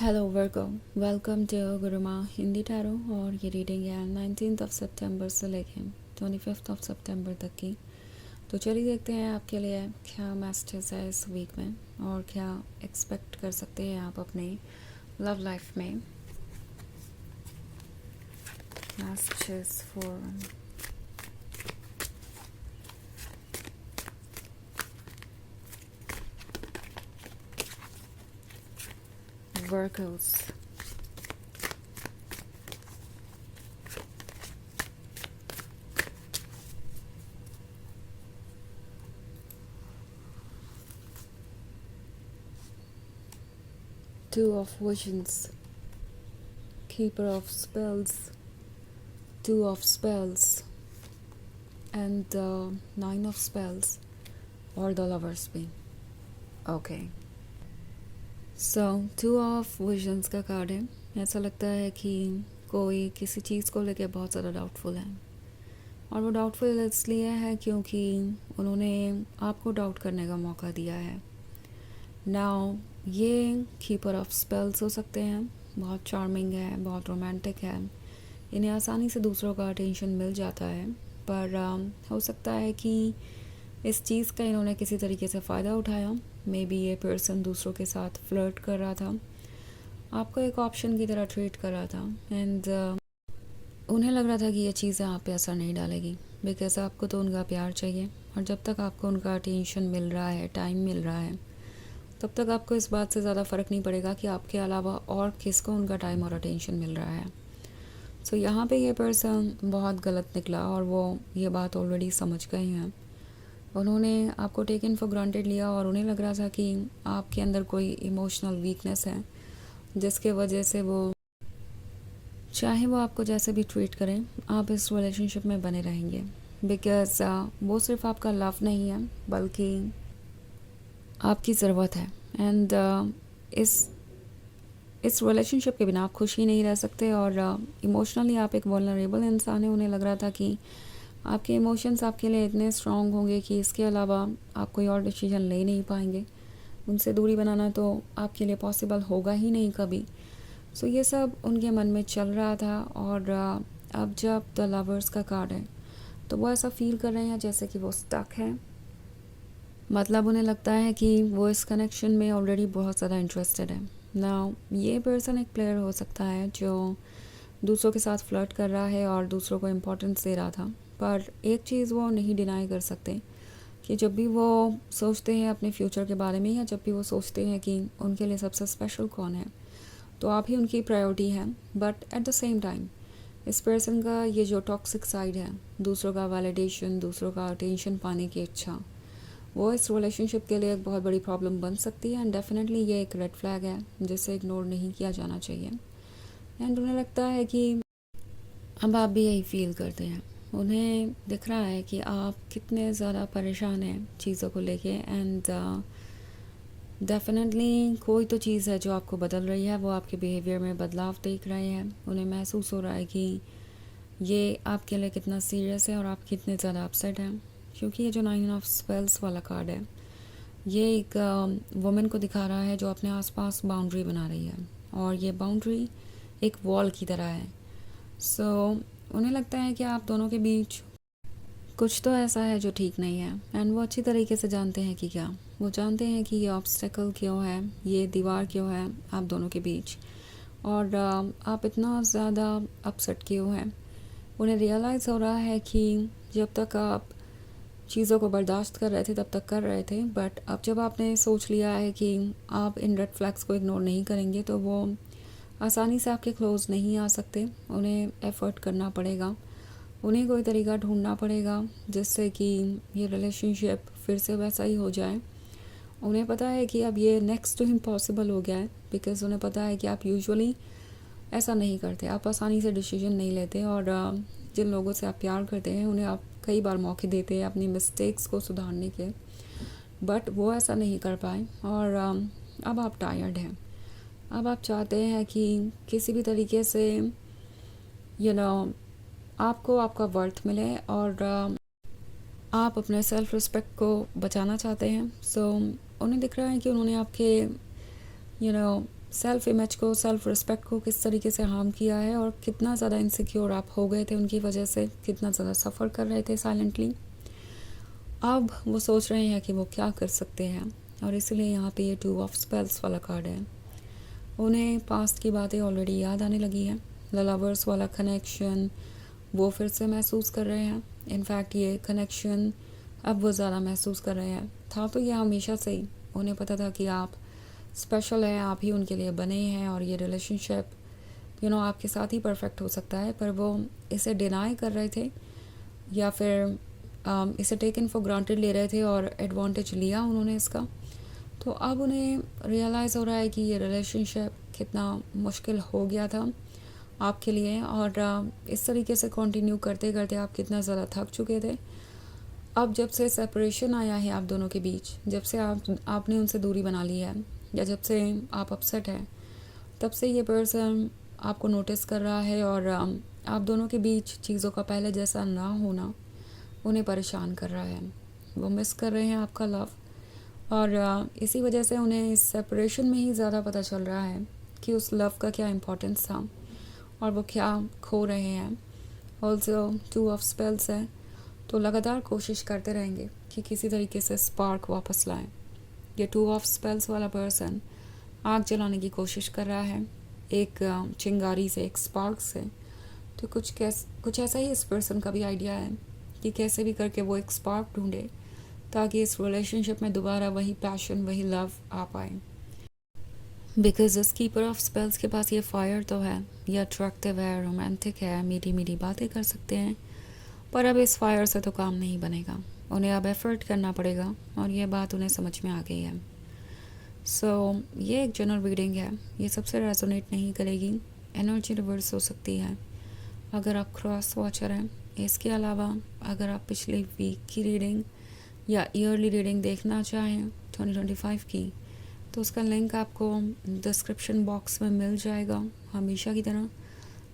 Hello Virgo, welcome to Guruma Hindi tarot. और ये reading है 19 सितंबर से लेके 25 सितंबर तक की। तो चलिए देखते हैं आपके लिए क्या मैसेजेस है इस वीक में और क्या एक्सपेक्ट कर सकते हैं आप अपने लव लाइफ में। Messages for workers. Two of Visions, Keeper of Spells, Two of Spells, and the Nine of Spells, or the Lovers भी। Okay, so two of visions का कार्ड है। ऐसा लगता है कि कोई किसी चीज़ को लेकर बहुत ज़्यादा डाउटफुल है, और वो डाउटफुल इसलिए है क्योंकि उन्होंने आपको डाउट करने का मौका दिया है। नाउ ये कीपर ऑफ स्पेल्स हो सकते हैं, बहुत चार्मिंग है, बहुत रोमांटिक है, इन्हें आसानी से दूसरों का अटेंशन मिल जाता है। पर हो सकता है कि इस चीज़ का इन्होंने किसी तरीके से फ़ायदा उठाया। मे बी ये पर्सन दूसरों के साथ फ्लर्ट कर रहा था, आपको एक ऑप्शन की तरह ट्रीट कर रहा था, एंड उन्हें लग रहा था कि ये चीज़ें आप पे असर नहीं डालेगी, बिकॉज आपको तो उनका प्यार चाहिए। और जब तक आपको उनका अटेंशन मिल रहा है, टाइम मिल रहा है, तब तक आपको इस बात से ज़्यादा फ़र्क नहीं पड़ेगा कि आपके अलावा और किसको उनका टाइम और अटेंशन मिल रहा है। सो यहाँ पे ये पर्सन बहुत गलत निकला, और वो ये बात ऑलरेडी समझ गए हैं। उन्होंने आपको टेकन फॉर ग्रांटेड लिया, और उन्हें लग रहा था कि आपके अंदर कोई इमोशनल वीकनेस है, जिसके वजह से वो चाहे वो आपको जैसे भी ट्रीट करें, आप इस रिलेशनशिप में बने रहेंगे। बिकॉज वो सिर्फ आपका लव नहीं है, बल्कि आपकी ज़रूरत है। एंड इस रिलेशनशिप के बिना आप खुश ही नहीं रह सकते, और इमोशनली आप एक वल्नरेबल इंसान है। उन्हें लग रहा था कि आपके इमोशंस आपके लिए इतने स्ट्रॉन्ग होंगे कि इसके अलावा आप कोई और डिसीजन ले नहीं पाएंगे। उनसे दूरी बनाना तो आपके लिए पॉसिबल होगा ही नहीं कभी। सो ये सब उनके मन में चल रहा था, और अब जब द लवर्स का कार्ड है, तो वो ऐसा फील कर रहे हैं जैसे कि वो स्टक हैं। मतलब उन्हें लगता है कि वो इस कनेक्शन में ऑलरेडी बहुत ज़्यादा इंटरेस्टेड है। नाउ ये पर्सन एक प्लेयर हो सकता है जो दूसरों के साथ फ्लर्ट कर रहा है और दूसरों को इम्पोर्टेंस दे रहा था। पर एक चीज़ वो नहीं डिनाई कर सकते कि जब भी वो सोचते हैं अपने फ्यूचर के बारे में, या जब भी वो सोचते हैं कि उनके लिए सबसे स्पेशल कौन है, तो आप ही उनकी प्रायोरिटी हैं। But at the same time इस पर्सन का ये जो टॉक्सिक साइड है, दूसरों का वैलिडेशन, दूसरों का अटेंशन पाने की इच्छा, वो इस रिलेशनशिप के लिए एक बहुत बड़ी प्रॉब्लम बन सकती है। एंड डेफिनेटली ये एक रेड फ्लैग है जिसे इग्नोर नहीं किया जाना चाहिए। एंड उन्हें लगता है कि अब आप भी यही फील करते हैं। उन्हें दिख रहा है कि आप कितने ज़्यादा परेशान हैं चीज़ों को लेके, एंड डेफिनेटली कोई तो चीज़ है जो आपको बदल रही है। वो आपके बिहेवियर में बदलाव देख रहे हैं। उन्हें महसूस हो रहा है कि ये आपके लिए कितना सीरियस है और आप कितने ज़्यादा अपसेट हैं। क्योंकि ये जो 9 ऑफ स्पेल्स वाला कार्ड है, ये एक वुमेन को दिखा रहा है जो अपने आसपास बाउंड्री बना रही है, और ये बाउंड्री एक वॉल की तरह है। सो उन्हें लगता है कि आप दोनों के बीच कुछ तो ऐसा है जो ठीक नहीं है। एंड वो अच्छी तरीके से जानते हैं कि क्या, वो जानते हैं कि ये ऑब्स्टेकल क्यों है, ये दीवार क्यों है आप दोनों के बीच, और आप इतना ज़्यादा अपसेट क्यों हैं। उन्हें रियलाइज़ हो रहा है कि जब तक आप चीज़ों को बर्दाश्त कर रहे थे तब तक कर रहे थे, बट अब जब आपने सोच लिया है कि आप इन रेड फ्लैग्स को इग्नोर नहीं करेंगे, तो वो आसानी से आपके क्लोज नहीं आ सकते। उन्हें एफ़र्ट करना पड़ेगा, उन्हें कोई तरीका ढूंढना पड़ेगा जिससे कि ये रिलेशनशिप फिर से वैसा ही हो जाए। उन्हें पता है कि अब ये नेक्स्ट टू इम्पॉसिबल हो गया है, बिकॉज़ उन्हें पता है कि आप यूजुअली ऐसा नहीं करते, आप आसानी से डिसीजन नहीं लेते, और जिन लोगों से आप प्यार करते हैं उन्हें आप कई बार मौके देते हैं अपनी मिस्टेक्स को सुधारने के, बट वो ऐसा नहीं कर पाए। और अब आप टायर्ड हैं। अब आप चाहते हैं कि किसी भी तरीके से आपको आपका वर्थ मिले, और आप अपने सेल्फ रिस्पेक्ट को बचाना चाहते हैं। सो उन्हें दिख रहा है कि उन्होंने आपके सेल्फ इमेज को, सेल्फ रिस्पेक्ट को किस तरीके से हार्म किया है और कितना ज़्यादा इनसिक्योर आप हो गए थे उनकी वजह से, कितना ज़्यादा सफ़र कर रहे थे साइलेंटली। अब वो सोच रहे हैं कि वो क्या कर सकते हैं, और इसलिए यहाँ पे ये 2 ऑफ स्पेल्स वाला कार्ड है। उन्हें पास्ट की बातें ऑलरेडी याद आने लगी हैं। द लवर्स वाला कनेक्शन वो फिर से महसूस कर रहे हैं। इनफैक्ट ये कनेक्शन अब वो ज़्यादा महसूस कर रहे हैं। था तो ये हमेशा से ही, उन्हें पता था कि आप स्पेशल हैं, आप ही उनके लिए बने हैं, और ये रिलेशनशिप आपके साथ ही परफेक्ट हो सकता है। पर वो इसे डिनाई कर रहे थे, या फिर इसे टेकन फॉर ग्रांटेड ले रहे थे और एडवांटेज लिया उन्होंने इसका। तो अब उन्हें रियलाइज़ हो रहा है कि ये रिलेशनशिप कितना मुश्किल हो गया था आपके लिए, और इस तरीके से कंटिन्यू करते करते आप कितना ज़्यादा थक चुके थे। अब जब से सेपरेशन आया है आप दोनों के बीच, जब से आपने उनसे दूरी बना ली है, या जब से आप अपसेट हैं, तब से ये पर्सन आपको नोटिस कर रहा है, और आप दोनों के बीच चीज़ों का पहले जैसा ना होना उन्हें परेशान कर रहा है। वो मिस कर रहे हैं आपका लव, और इसी वजह से उन्हें इस सेपरेशन में ही ज़्यादा पता चल रहा है कि उस लव का क्या इम्पोर्टेंस था और वो क्या खो रहे हैं। ऑल्सो 2 ऑफ स्पेल्स है, तो लगातार कोशिश करते रहेंगे कि किसी तरीके से स्पार्क वापस लाएं। ये 2 ऑफ स्पेल्स वाला पर्सन आग जलाने की कोशिश कर रहा है, एक चिंगारी से, एक स्पार्क से। तो कुछ ऐसा ही इस पर्सन का भी आइडिया है कि कैसे भी करके वो एक स्पार्क ढूंढे, ताकि इस रिलेशनशिप में दोबारा वही पैशन, वही लव आ पाए। बिकॉज इस कीपर ऑफ स्पेल्स के पास ये फायर तो है, ये अट्रैक्टिव है, रोमांटिक है, मीठी मीठी बातें कर सकते हैं, पर अब इस फायर से तो काम नहीं बनेगा। उन्हें अब एफर्ट करना पड़ेगा, और ये बात उन्हें समझ में आ गई है। सो ये एक जनरल रीडिंग है, ये सबसे रेजोनेट नहीं करेगी, एनर्जी रिवर्स हो सकती है अगर आप क्रॉस वॉचर हैं। इसके अलावा अगर आप पिछले वीक की रीडिंग या ईयरली रीडिंग देखना चाहें 2025 की, तो उसका लिंक आपको डिस्क्रिप्शन बॉक्स में मिल जाएगा हमेशा की तरह।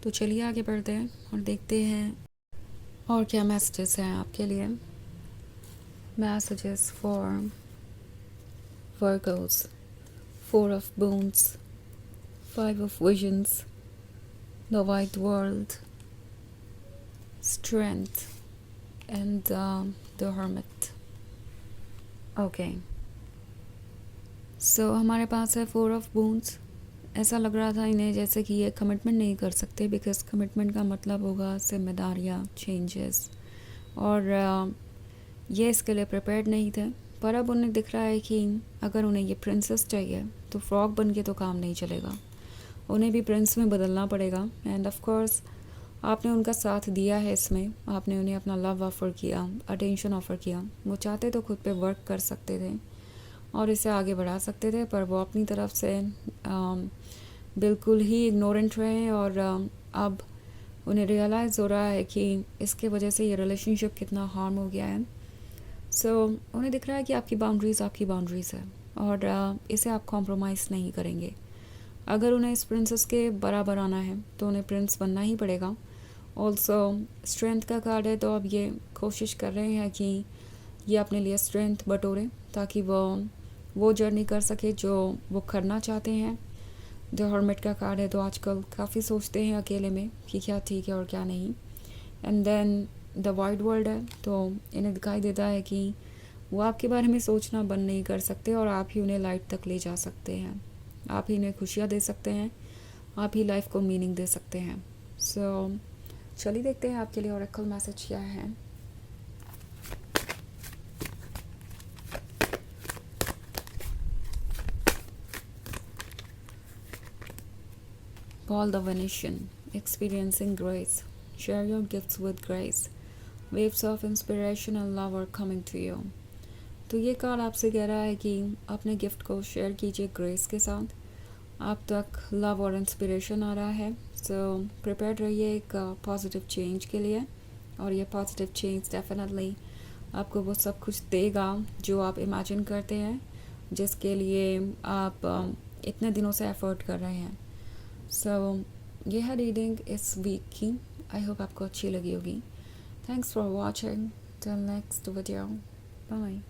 तो चलिए आगे बढ़ते हैं और देखते हैं और क्या मैसेजेस हैं आपके लिए। मैसेजेस फॉर वर्गोस, 4 ऑफ बोन्स, 5 of visions, the white world, strength and the hermit. Okay, so हमारे पास है 4 ऑफ बोन्स। ऐसा लग रहा था इन्हें जैसे कि ये कमिटमेंट नहीं कर सकते, बिकॉज कमिटमेंट का मतलब होगा जिम्मेदारियाँ, चेंजेस, और ये इसके लिए प्रिपेयर्ड नहीं थे। पर अब उन्हें दिख रहा है कि अगर उन्हें ये प्रिंसेस चाहिए तो फ्रॉग बन के तो काम नहीं चलेगा, उन्हें भी प्रिंस में बदलना पड़ेगा। एंड ऑफ कोर्स आपने उनका साथ दिया है इसमें, आपने उन्हें अपना लव ऑफ़र किया, अटेंशन ऑफ़र किया। वो चाहते तो खुद पे वर्क कर सकते थे और इसे आगे बढ़ा सकते थे, पर वो अपनी तरफ से बिल्कुल ही इग्नोरेंट रहे, और अब उन्हें रियलाइज़ हो रहा है कि इसके वजह से ये रिलेशनशिप कितना हार्म हो गया है। सो उन्हें दिख रहा है कि आपकी बाउंड्रीज़ है, और इसे आप कॉम्प्रोमाइज़ नहीं करेंगे। अगर उन्हें इस प्रिंसेस के बराबर आना है तो उन्हें प्रिंस बनना ही पड़ेगा। ऑल्सो स्ट्रेंथ का कार्ड है, तो अब ये कोशिश कर रहे हैं कि ये अपने लिए स्ट्रेंथ बटोरें, ताकि वो जर्नी कर सके जो वो करना चाहते हैं। द हर्मिट का कार्ड है, तो आजकल काफ़ी सोचते हैं अकेले में कि क्या ठीक है और क्या नहीं। And then the wide world है, तो इन्हें दिखाई देता है कि वो आपके बारे में सोचना बंद नहीं कर सकते, और आप ही उन्हें लाइट तक ले जा सकते हैं, आप ही उन्हें खुशियाँ दे सकते हैं, आप ही लाइफ को मीनिंग दे सकते हैं। सो चलिए देखते हैं आपके लिए ऑरेकल मैसेज क्या है। Paul the Venetian, experiencing grace. Share your gifts with grace. Waves of inspiration and love are coming to you. तो ये कार्ड आपसे कह रहा है कि अपने गिफ्ट को शेयर कीजिए ग्रेस के साथ। आप तक लव और इंस्पिरेशन आ रहा है, सो प्रिपेयर रहिए एक पॉजिटिव चेंज के लिए, और ये पॉजिटिव चेंज डेफिनेटली आपको वो सब कुछ देगा जो आप इमेजिन करते हैं, जिसके लिए आप इतने दिनों से एफर्ट कर रहे हैं। सो ये है रीडिंग इस वीक की, आई होप आपको अच्छी लगी होगी। Thanks for watching, till next video, bye.